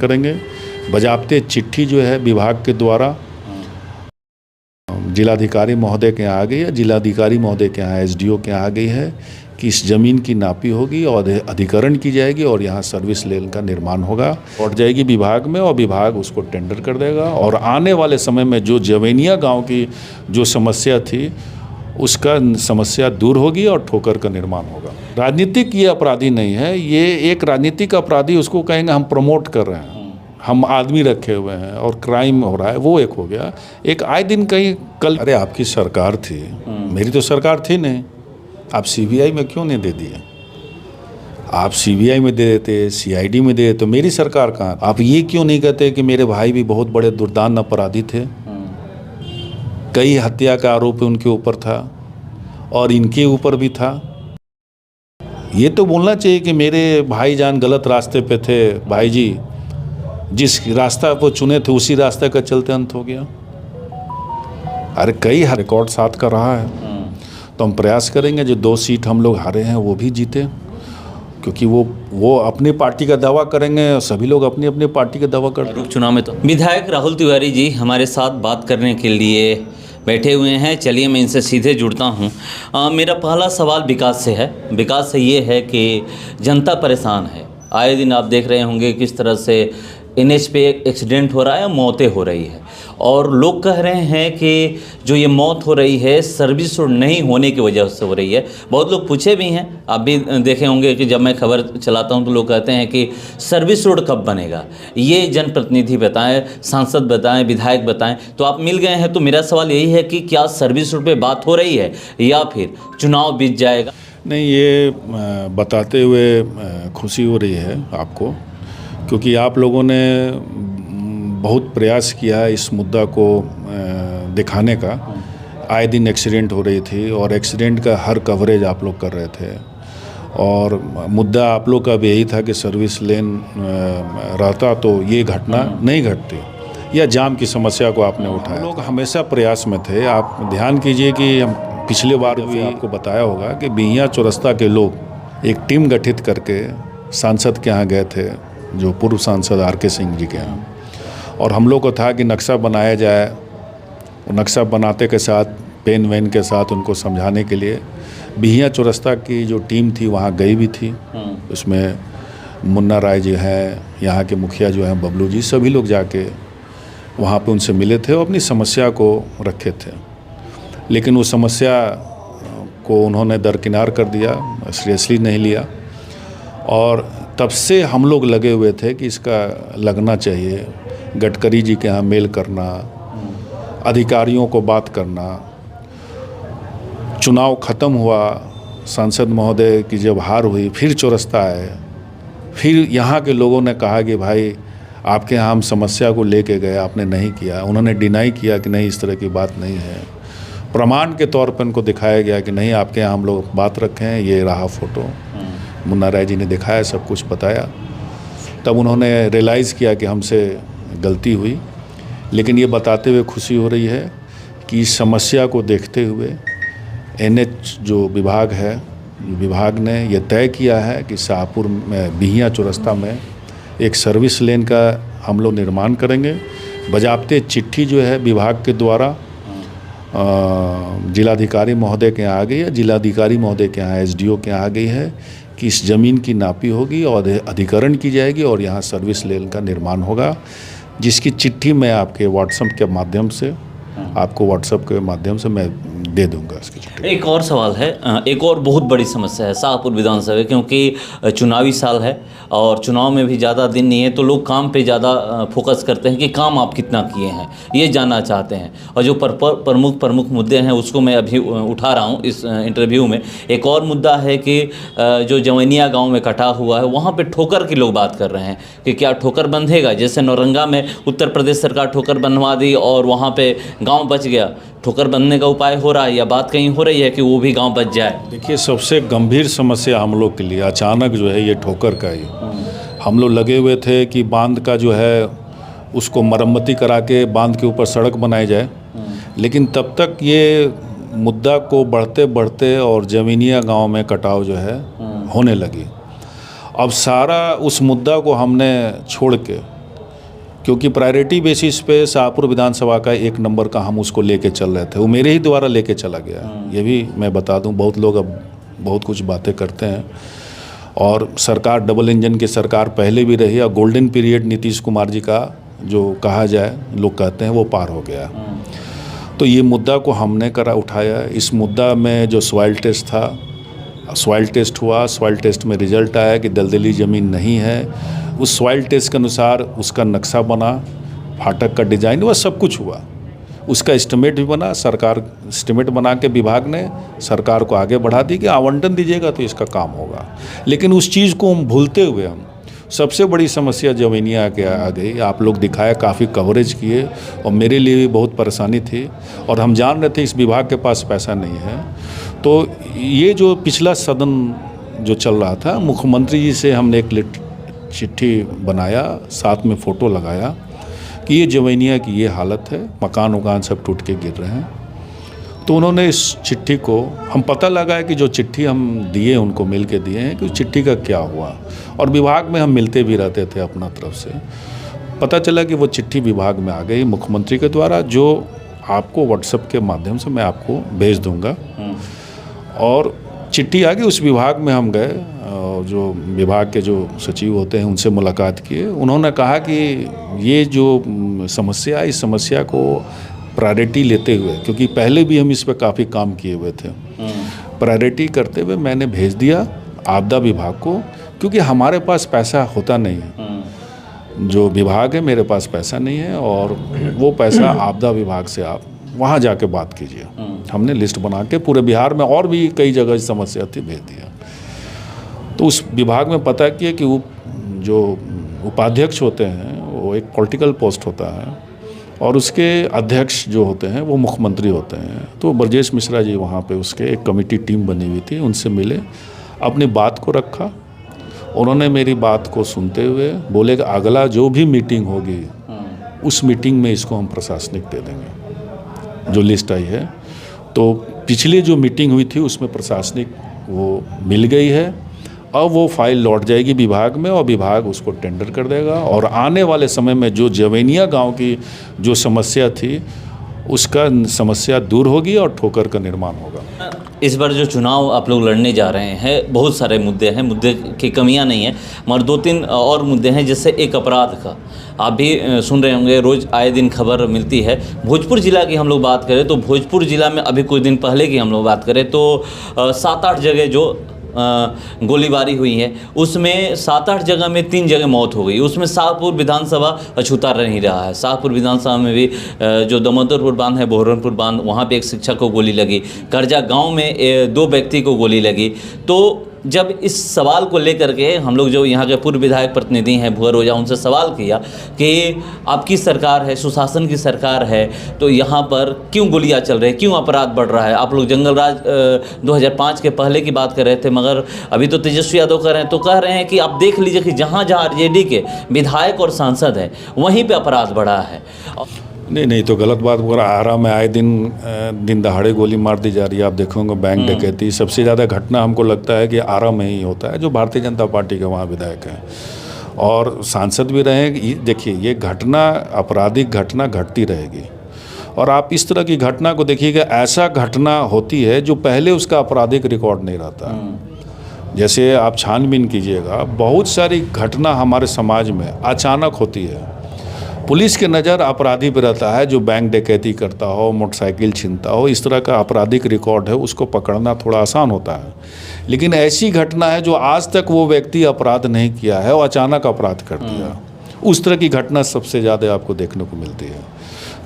करेंगे। बजाबते चिट्ठी जो है विभाग के द्वारा जिलाधिकारी महोदय के यहाँ आ गई है, जिलाधिकारी महोदय के यहाँ एसडीओ के यहाँ आ गई है कि इस ज़मीन की नापी होगी और अधिकरण की जाएगी और यहाँ सर्विस लेन का निर्माण होगा, लौट जाएगी विभाग में और विभाग उसको टेंडर कर देगा। और आने वाले समय में जो जवेनिया गांव की जो समस्या थी उसका समस्या दूर होगी और ठोकर का निर्माण होगा। राजनीतिक ये अपराधी नहीं है, ये एक राजनीतिक अपराधी उसको कहेंगे हम प्रमोट कर रहे हैं, हम आदमी रखे हुए हैं और क्राइम हो रहा है, वो एक हो गया। एक आए दिन कहीं कल अरे आपकी सरकार थी, मेरी तो सरकार थी नहीं, आप सीबीआई में क्यों नहीं दे दिए? आप सीबीआई में दे देते, सीआईडी में दे देते, तो मेरी सरकार कहाँ? आप ये क्यों नहीं कहते कि मेरे भाई भी बहुत बड़े दुर्दांत अपराधी थे, कई हत्या का आरोप उनके ऊपर था और इनके ऊपर भी था। ये तो बोलना चाहिए कि मेरे भाईजान गलत रास्ते पे थे, भाई जी जिस रास्ता वो चुने थे उसी रास्ते का चलते अंत हो गया। अरे कई रिकॉर्ड साथ का रहा है, तो हम प्रयास करेंगे जो 2 सीट हम लोग हारे हैं वो भी जीते, क्योंकि वो अपनी पार्टी का दावा करेंगे और सभी लोग अपनी अपनी पार्टी का दावा करते हैं। उपचुनाव में तो विधायक राहुल तिवारी जी हमारे साथ बात करने के लिए बैठे हुए हैं। चलिए मैं इनसे सीधे जुड़ता हूं। मेरा पहला सवाल विकास से है। विकास से ये है कि जनता परेशान है, आए दिन आप देख रहे होंगे किस तरह से एनएच पे एक्सीडेंट हो रहा है, मौतें हो रही है और लोग कह रहे हैं कि जो ये मौत हो रही है सर्विस रोड नहीं होने की वजह से हो रही है। बहुत लोग पूछे भी हैं, आप भी देखे होंगे कि जब मैं खबर चलाता हूं तो लोग कहते हैं कि सर्विस रोड कब बनेगा, ये जनप्रतिनिधि बताएं, सांसद बताएं, विधायक बताएं। तो आप मिल गए हैं, तो मेरा सवाल यही है कि क्या सर्विस रोड पर बात हो रही है या फिर चुनाव बीत जाएगा? नहीं, ये बताते हुए खुशी हो रही है आपको, क्योंकि आप लोगों ने बहुत प्रयास किया इस मुद्दा को दिखाने का। आए दिन एक्सीडेंट हो रही थी और एक्सीडेंट का हर कवरेज आप लोग कर रहे थे और मुद्दा आप लोग का भी यही था कि सर्विस लेन रहता तो ये घटना नहीं घटती या जाम की समस्या को आपने उठाया। लोग हमेशा प्रयास में थे। आप ध्यान कीजिए कि हम पिछले बार भी आपको बताया होगा कि बिहियां चौरस्ता के लोग एक टीम गठित करके सांसद के यहाँ गए थे, जो पूर्व सांसद आर.के. सिंह जी के यहाँ, और हम लोग को था कि नक्शा बनाया जाए। नक्शा बनाते के साथ पेन वैन के साथ उनको समझाने के लिए बिहियां चौरस्ता की जो टीम थी वहाँ गई भी थी। उसमें मुन्ना राय जी हैं, यहाँ के मुखिया जो हैं बबलू जी, सभी लोग जाके वहाँ पे उनसे मिले थे और अपनी समस्या को रखे थे। लेकिन वो समस्या को उन्होंने दरकिनार कर दिया, सीरियसली नहीं लिया और तब से हम लोग लगे हुए थे कि इसका लगना चाहिए। गडकरी जी के यहाँ मेल करना, अधिकारियों को बात करना। चुनाव ख़त्म हुआ, सांसद महोदय की जब हार हुई, फिर चौरस्ता आए, फिर यहाँ के लोगों ने कहा कि भाई आपके यहाँ हम समस्या को लेके गए, आपने नहीं किया। उन्होंने डिनाई किया कि नहीं, इस तरह की बात नहीं है। प्रमाण के तौर पर उनको दिखाया गया कि नहीं, आपके यहाँ हम लोग बात रखे हैं, ये रहा फ़ोटो। मुन्ना राय जी ने दिखाया, सब कुछ बताया। तब उन्होंने रियलाइज़ किया कि हमसे गलती हुई। लेकिन ये बताते हुए खुशी हो रही है कि इस समस्या को देखते हुए एनएच जो विभाग है, विभाग ने ये तय किया है कि शाहपुर में बिहियां चौरस्ता में एक सर्विस लेन का हम लोग निर्माण करेंगे। बजाबते चिट्ठी जो है विभाग के द्वारा जिलाधिकारी महोदय के यहाँ आ गई है, जिलाधिकारी महोदय के यहाँ एसडीओ के यहाँ आ गई है कि इस ज़मीन की नापी होगी और अधिकरण की जाएगी और यहाँ सर्विस लेन का निर्माण होगा, जिसकी चिट्ठी मैं आपके व्हाट्सएप के माध्यम से मैं दे दूंगा इसकी चिट्ठी। एक और सवाल है, एक और बहुत बड़ी समस्या है शाहपुर विधानसभा, क्योंकि चुनावी साल है और चुनाव में भी ज़्यादा दिन नहीं है, तो लोग काम पे ज़्यादा फोकस करते हैं कि काम आप कितना किए हैं, ये जानना चाहते हैं। और जो प्रमुख मुद्दे हैं उसको मैं अभी उठा रहा हूँ इस इंटरव्यू में। एक और मुद्दा है कि जो जवेनिया गाँव में कटा हुआ है, वहाँ पर ठोकर की लोग बात कर रहे हैं कि क्या ठोकर बंधेगा। जैसे नौरंगा में उत्तर प्रदेश सरकार ठोकर बनवा दी और वहाँ पर गाँव बच गया, ठोकर बनने का उपाय हो रहा है या बात कहीं हो रही है कि वो भी गांव बच जाए? देखिए, सबसे गंभीर समस्या हम लोग के लिए अचानक जो है ये ठोकर का ही। हम लोग लगे हुए थे कि बांध का जो है उसको मरम्मती करा के बांध के ऊपर सड़क बनाई जाए, लेकिन तब तक ये मुद्दा को बढ़ते बढ़ते और जमीनिया गांव में कटाव जो है होने लगी। अब सारा उस मुद्दा को हमने छोड़ के क्योंकि प्रायोरिटी बेसिस पे शाहपुर विधानसभा का 1 नंबर का हम उसको लेके चल रहे थे, वो मेरे ही द्वारा लेके चला गया। ये भी मैं बता दूं, बहुत लोग अब बहुत कुछ बातें करते हैं, और सरकार डबल इंजन की सरकार पहले भी रही, और गोल्डन पीरियड नीतीश कुमार जी का जो कहा जाए, लोग कहते हैं वो पार हो गया। तो ये मुद्दा को हमने उठाया। इस मुद्दा में जो सॉइल टेस्ट था, सॉइल टेस्ट हुआ, सॉइल टेस्ट में रिजल्ट आया कि दलदली ज़मीन नहीं है। उस सॉइल टेस्ट के अनुसार उसका नक्शा बना, फाटक का डिज़ाइन हुआ, सब कुछ हुआ। उसका एस्टिमेट भी बना, सरकार एस्टिमेट बना के विभाग ने सरकार को आगे बढ़ा दी कि आवंटन दीजिएगा तो इसका काम होगा। लेकिन उस चीज़ को हम भूलते हुए हम सबसे बड़ी समस्या जमीनिया के आ गई। आप लोग दिखाया, काफ़ी कवरेज किए, और मेरे लिए भी बहुत परेशानी थी, और हम जान रहे थे इस विभाग के पास पैसा नहीं है। तो ये जो पिछला सदन जो चल रहा था, मुख्यमंत्री जी से हमने एक चिट्ठी बनाया, साथ में फ़ोटो लगाया कि ये जमीनिया की ये हालत है, मकान वकान सब टूट के गिर रहे हैं। तो उन्होंने इस चिट्ठी को, हम पता लगाया कि जो चिट्ठी हम दिए उनको मिल के दिए हैं कि उस चिट्ठी का क्या हुआ, और विभाग में हम मिलते भी रहते थे अपना तरफ से। पता चला कि वो चिट्ठी विभाग में आ गई मुख्यमंत्री के द्वारा, जो आपको व्हाट्सएप के माध्यम से मैं आपको भेज दूंगा। और चिट्ठी आ गई, उस विभाग में हम गए, जो विभाग के जो सचिव होते हैं उनसे मुलाकात किए। उन्होंने कहा कि ये जो समस्या, इस समस्या को प्रायोरिटी लेते हुए, क्योंकि पहले भी हम इस पर काफ़ी काम किए हुए थे, प्रायोरिटी करते हुए मैंने भेज दिया आपदा विभाग को, क्योंकि हमारे पास पैसा होता नहीं है। जो विभाग है, मेरे पास पैसा नहीं है, और वो पैसा आपदा विभाग से आप वहाँ जाके बात कीजिए। हमने लिस्ट बना के पूरे बिहार में और भी कई जगह समस्या थी, भेज दिया। तो उस विभाग में पता किया कि जो उपाध्यक्ष होते हैं वो एक पॉलिटिकल पोस्ट होता है, और उसके अध्यक्ष जो होते हैं वो मुख्यमंत्री होते हैं। तो ब्रजेश मिश्रा जी वहाँ पे उसके एक कमेटी टीम बनी हुई थी, उनसे मिले, अपनी बात को रखा। उन्होंने मेरी बात को सुनते हुए बोले कि अगला जो भी मीटिंग होगी उस मीटिंग में इसको हम प्रशासनिक दे देंगे, जो लिस्ट आई है। तो पिछली जो मीटिंग हुई थी उसमें प्रशासनिक वो मिल गई है, अब वो फाइल लौट जाएगी विभाग में, और विभाग उसको टेंडर कर देगा, और आने वाले समय में जो जवेनिया गांव की जो समस्या थी उसका समस्या दूर होगी और ठोकर का निर्माण होगा। इस बार जो चुनाव आप लोग लड़ने जा रहे हैं, बहुत सारे मुद्दे हैं, मुद्दे की कमियां नहीं है, मगर 2-3 और मुद्दे हैं, जैसे एक अपराध का आप भी सुन रहे होंगे, रोज़ आए दिन खबर मिलती है। भोजपुर ज़िला की हम लोग बात करें तो भोजपुर ज़िला में अभी कुछ दिन पहले की हम लोग बात करें तो 7-8 जगह जो गोलीबारी हुई है, उसमें 7-8 जगह में 3 जगह मौत हो गई। उसमें शाहपुर विधानसभा अछूता नहीं रहा है। शाहपुर विधानसभा में भी जो दामोदरपुर बांध है, बहरमपुर बांध, वहाँ पे एक शिक्षक को गोली लगी। करजा गांव में 2 व्यक्ति को गोली लगी। तो जब इस सवाल को लेकर के हम लोग जो यहाँ के पूर्व विधायक प्रतिनिधि हैं भुअर ओझा, उनसे सवाल किया कि आपकी सरकार है, सुशासन की सरकार है, तो यहाँ पर क्यों गोलियाँ चल रही है, क्यों अपराध बढ़ रहा है? आप लोग जंगल राज 2005 के पहले की बात कर रहे थे, मगर अभी तो तेजस्वी यादव कर रहे हैं, तो कह रहे हैं कि आप देख लीजिए कि जहाँ जहाँ आरजेडी के विधायक और सांसद हैं वहीं पर अपराध बढ़ा है। नहीं तो गलत बात बोल रहा। आरा में आए दिन दहाड़े गोली मार दी जा रही है। आप देखोगे बैंक डकैती, सबसे ज़्यादा घटना हमको लगता है कि आरा में ही होता है, जो भारतीय जनता पार्टी के वहाँ विधायक हैं और सांसद भी रहे। देखिए, ये घटना, आपराधिक घटना घटती रहेगी, और आप इस तरह की घटना को देखिएगा, ऐसा घटना होती है जो पहले उसका आपराधिक रिकॉर्ड नहीं रहता। जैसे आप छानबीन कीजिएगा, बहुत सारी घटना हमारे समाज में अचानक होती है। पुलिस के नज़र अपराधी पर रहता है जो बैंक डकैती करता हो, मोटरसाइकिल छीनता हो, इस तरह का आपराधिक रिकॉर्ड है, उसको पकड़ना थोड़ा आसान होता है। लेकिन ऐसी घटना है जो आज तक वो व्यक्ति अपराध नहीं किया है और अचानक अपराध कर दिया, उस तरह की घटना सबसे ज़्यादा आपको देखने को मिलती है।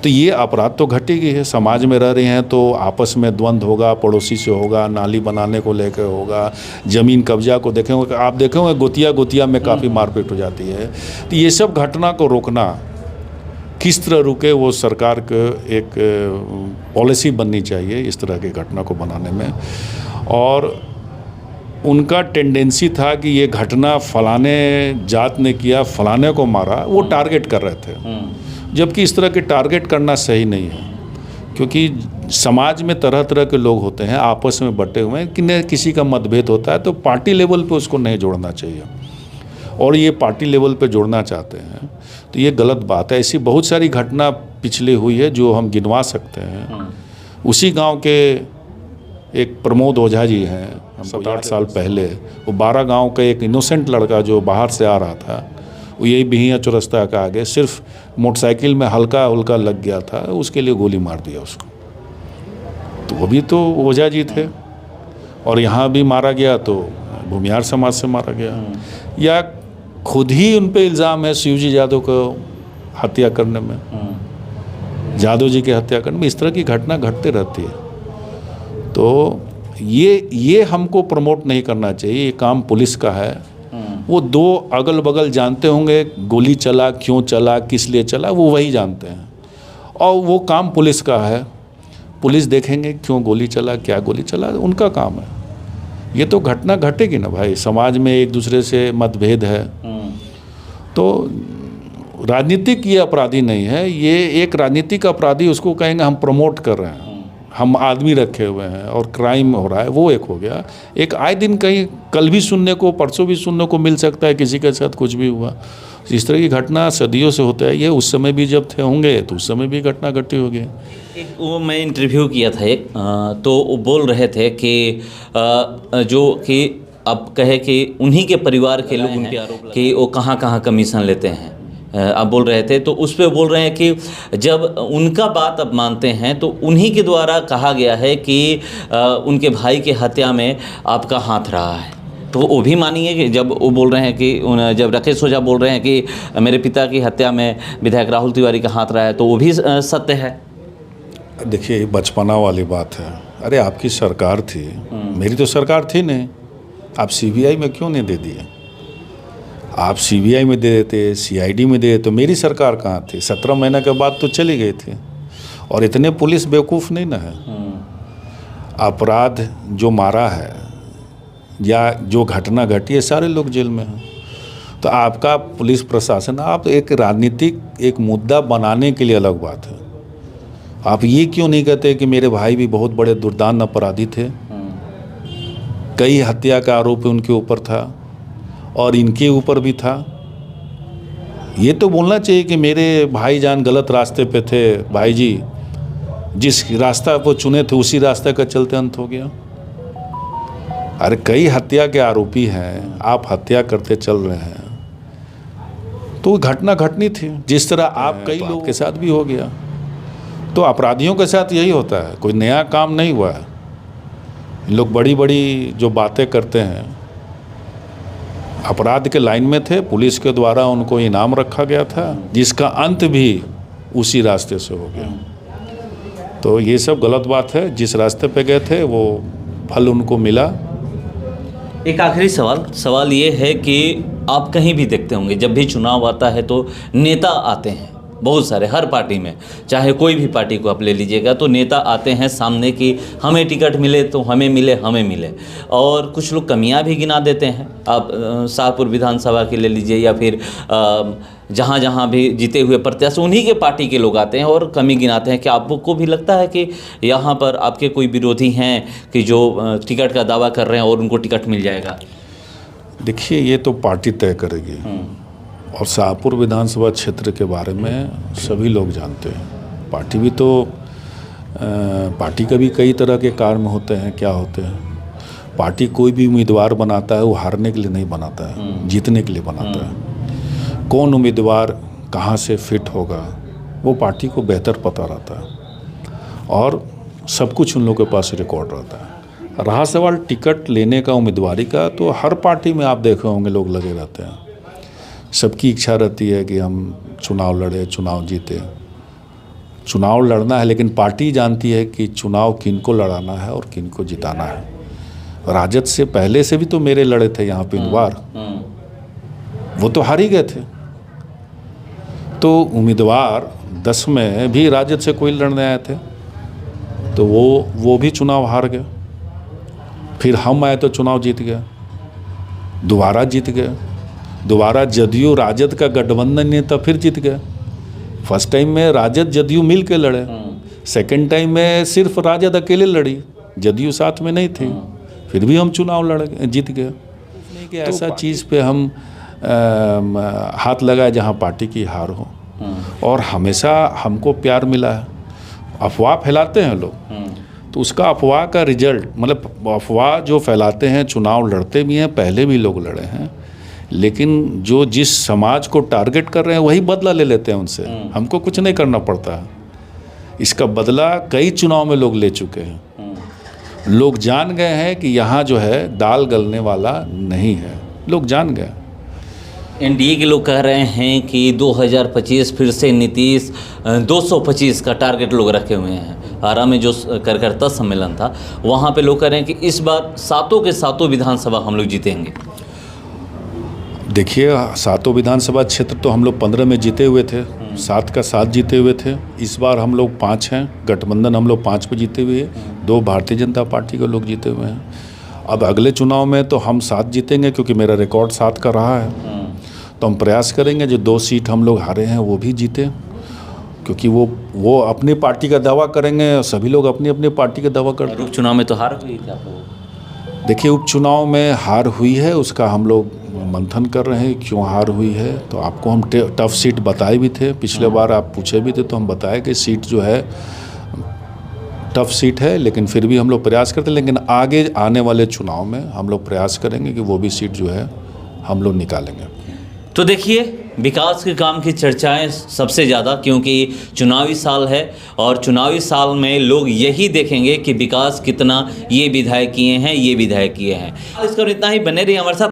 तो ये अपराध तो घटेगी है, समाज में रह रहे हैं तो आपस में द्वंद्व होगा, पड़ोसी से होगा, नाली बनाने को लेकर होगा, ज़मीन कब्जा को देखेंगे, आप देखेंगे गोतिया में काफ़ी मारपीट हो जाती है। तो ये सब घटना को रोकना किस तरह रुके, वो सरकार को एक पॉलिसी बननी चाहिए इस तरह की घटना को बनाने में। और उनका टेंडेंसी था कि ये घटना फलाने जात ने किया, फलाने को मारा, वो टारगेट कर रहे थे, जबकि इस तरह के टारगेट करना सही नहीं है, क्योंकि समाज में तरह तरह के लोग होते हैं, आपस में बटे हुए हैं, किसी का मतभेद होता है तो पार्टी लेवल पे उसको नहीं जोड़ना चाहिए, और ये पार्टी लेवल पे जोड़ना चाहते हैं। तो तो ये गलत बात है। ऐसी बहुत सारी घटना पिछले हुई है जो हम गिनवा सकते हैं। उसी गांव के एक प्रमोद ओझा जी हैं, 7-8 साल पहले वो 12 गांव का एक इनोसेंट लड़का जो बाहर से आ रहा था, वो यही बिहिया चौरस्ता का आगे सिर्फ मोटरसाइकिल में हल्का उल्का लग गया था, उसके लिए गोली मार दिया उसको। तो वो भी तो ओझा जी थे। और यहाँ भी मारा गया तो भूमिहार समाज से मारा गया। या खुद ही उन पे इल्ज़ाम है शिवजी यादव को हत्या करने में, यादव जी की हत्या करने में। इस तरह की घटना घटते रहती है। तो ये हमको प्रमोट नहीं करना चाहिए। ये काम पुलिस का है। वो दो अगल बगल जानते होंगे गोली चला, क्यों चला, किस लिए चला, वो वही जानते हैं। और वो काम पुलिस का है। पुलिस देखेंगे क्यों गोली चला, क्या गोली चला, उनका काम है। ये तो घटना घटेगी ना भाई। समाज में एक दूसरे से मतभेद है। तो राजनीतिक ये अपराधी नहीं है। ये एक राजनीतिक अपराधी उसको कहेंगे हम प्रमोट कर रहे हैं, हम आदमी रखे हुए हैं और क्राइम हो रहा है, वो एक हो गया। एक आए दिन कहीं कल भी सुनने को, परसों भी सुनने को मिल सकता है किसी के साथ कुछ भी हुआ। इस तरह की घटना सदियों से होता है। ये उस समय भी जब थे होंगे तो उस समय भी घटना घटी होगी। एक वो मैं इंटरव्यू किया था एक, तो वो बोल रहे थे कि जो कि अब कहे कि उन्हीं के परिवार के लोग उनके आरोप कि वो कहाँ कहाँ कमीशन लेते हैं, आप बोल रहे थे। तो उस पर बोल रहे हैं कि जब उनका बात अब मानते हैं तो उन्हीं के द्वारा कहा गया है कि उनके भाई के हत्या में आपका हाथ रहा है। तो वो भी मानिए कि जब वो बोल रहे हैं कि जब राकेश ओझा बोल रहे हैं कि मेरे पिता की हत्या में विधायक राहुल तिवारी का हाथ रहा है, तो वो भी सत्य है। देखिए ये बचपना वाली बात है। अरे आपकी सरकार थी, मेरी तो सरकार थी नहीं। आप सीबीआई में क्यों नहीं दे दिए? आप सीबीआई में दे देते, सीआईडी में दे देते, तो मेरी सरकार कहाँ थी? 17 महीने के बाद तो चली गई थी। और इतने पुलिस बेवकूफ़ नहीं ना है। अपराध जो मारा है या जो घटना घटी है, सारे लोग जेल में हैं। तो आपका पुलिस प्रशासन, आप एक राजनीतिक एक मुद्दा बनाने के लिए अलग बात है। आप ये क्यों नहीं कहते कि मेरे भाई भी बहुत बड़े दुर्दांत अपराधी थे, कई हत्या का आरोप उनके ऊपर था और इनके ऊपर भी था। ये तो बोलना चाहिए कि मेरे भाईजान गलत रास्ते पे थे, भाई जी जिस रास्ता को चुने थे उसी रास्ते का चलते अंत हो गया। अरे कई हत्या के आरोपी हैं, आप हत्या करते चल रहे हैं, तो घटना घटनी थी। जिस तरह आप कई लोगों के साथ भी हो गया, तो अपराधियों के साथ यही होता है। कोई नया काम नहीं हुआ है। लोग बड़ी बड़ी जो बातें करते हैं, अपराध के लाइन में थे, पुलिस के द्वारा उनको इनाम रखा गया था जिसका अंत भी उसी रास्ते से हो गया। तो ये सब गलत बात है। जिस रास्ते पे गए थे वो फल उनको मिला। एक आखिरी सवाल ये है कि आप कहीं भी देखते होंगे जब भी चुनाव आता है तो नेता आते हैं बहुत सारे, हर पार्टी में, चाहे कोई भी पार्टी को आप ले लीजिएगा, तो नेता आते हैं सामने कि हमें टिकट मिले तो हमें मिले, हमें मिले। और कुछ लोग कमियां भी गिना देते हैं। आप शाहपुर विधानसभा के ले लीजिए या फिर जहाँ जहाँ भी जीते हुए प्रत्याशी उन्हीं के पार्टी के लोग आते हैं और कमी गिनाते हैं। कि आपको भी लगता है कि यहाँ पर आपके कोई विरोधी हैं कि जो टिकट का दावा कर रहे हैं और उनको टिकट मिल जाएगा? देखिए ये तो पार्टी तय करेगी। और शाहपुर विधानसभा क्षेत्र के बारे में सभी लोग जानते हैं। पार्टी भी तो पार्टी का भी कई तरह के कार्य होते हैं, क्या होते हैं। पार्टी कोई भी उम्मीदवार बनाता है वो हारने के लिए नहीं बनाता है, जीतने के लिए बनाता है। कौन उम्मीदवार कहाँ से फिट होगा वो पार्टी को बेहतर पता रहता है और सब कुछ उन लोगों के पास रिकॉर्ड रहता है। रहा सवाल टिकट लेने का, उम्मीदवारी का, तो हर पार्टी में आप देखे होंगे लोग लगे रहते हैं। सबकी इच्छा रहती है कि हम चुनाव लड़े, चुनाव जीते। चुनाव लड़ना है, लेकिन पार्टी जानती है कि चुनाव किनको लड़ाना है और किनको जिताना है। राजद से पहले से भी तो मेरे लड़े थे यहाँ पे उम्मीदवार, वो तो हार ही गए थे। तो उम्मीदवार 10 में भी राजद से कोई लड़ने आए थे तो वो भी चुनाव हार गए। फिर हम आए तो चुनाव जीत गए, दोबारा जीत गए। दोबारा जदयू राजद का गठबंधन नहीं था, फिर जीत गए। फर्स्ट टाइम में राजद जदयू मिल के लड़े, सेकंड टाइम में सिर्फ राजद अकेले लड़ी, जदयू साथ में नहीं थी, फिर भी हम चुनाव जीत गए। नहीं कि ऐसा चीज़ पे हम हाथ लगाए जहाँ पार्टी की हार हो। और हमेशा हमको प्यार मिला है। अफवाह फैलाते हैं लोग, तो उसका अफवाह का रिजल्ट, मतलब अफवाह जो फैलाते हैं, चुनाव लड़ते भी हैं, पहले भी लोग लड़े हैं, लेकिन जो जिस समाज को टारगेट कर रहे हैं वही बदला ले लेते हैं उनसे। हमको कुछ नहीं करना पड़ता है। इसका बदला कई चुनाव में लोग ले चुके हैं। लोग जान गए हैं कि यहाँ जो है दाल गलने वाला नहीं है, लोग जान गए। एनडीए के लोग कह रहे हैं कि 2025 फिर से नीतीश 225 का टारगेट लोग रखे हुए हैं। आरा में जो कार्यकर्ता सम्मेलन था वहाँ पे लोग कह रहे हैं कि इस बार सातों के सातों विधानसभा हम लोग जीतेंगे। देखिए, सातों विधानसभा क्षेत्र तो हम लोग 15 में जीते हुए थे, 7 का 7 जीते हुए थे। इस बार हम लोग 5 हैं, गठबंधन हम लोग 5 पे जीते हुए हैं, 2 भारतीय जनता पार्टी के लोग जीते हुए हैं। अब अगले चुनाव में तो हम 7 जीतेंगे, क्योंकि मेरा रिकॉर्ड 7 का रहा है। तो हम प्रयास करेंगे जो 2 सीट हम लोग हारे हैं वो भी जीते, क्योंकि वो अपनी पार्टी का दावा करेंगे और सभी लोग अपनी अपनी पार्टी का दावा करते हैं। उपचुनाव में तो हार हुई थी आप लोगों। देखिए, उपचुनाव में हार हुई है, उसका हम लोग मंथन कर रहे हैं क्यों हार हुई है। तो आपको हम टफ सीट बताए भी थे, पिछले बार आप पूछे भी थे, तो हम बताए कि सीट जो है टफ सीट है, लेकिन फिर भी हम लोग प्रयास करते हैं। लेकिन आगे आने वाले चुनाव में हम लोग प्रयास करेंगे कि वो भी सीट जो है हम लोग निकालेंगे। तो देखिए, विकास के काम की चर्चाएं सबसे ज़्यादा, क्योंकि चुनावी साल है और चुनावी साल में लोग यही देखेंगे कि विकास कितना ये विधायक किए हैं, ये विधायक किए हैं। इसका इतना ही, बने रहिए हमारे साथ।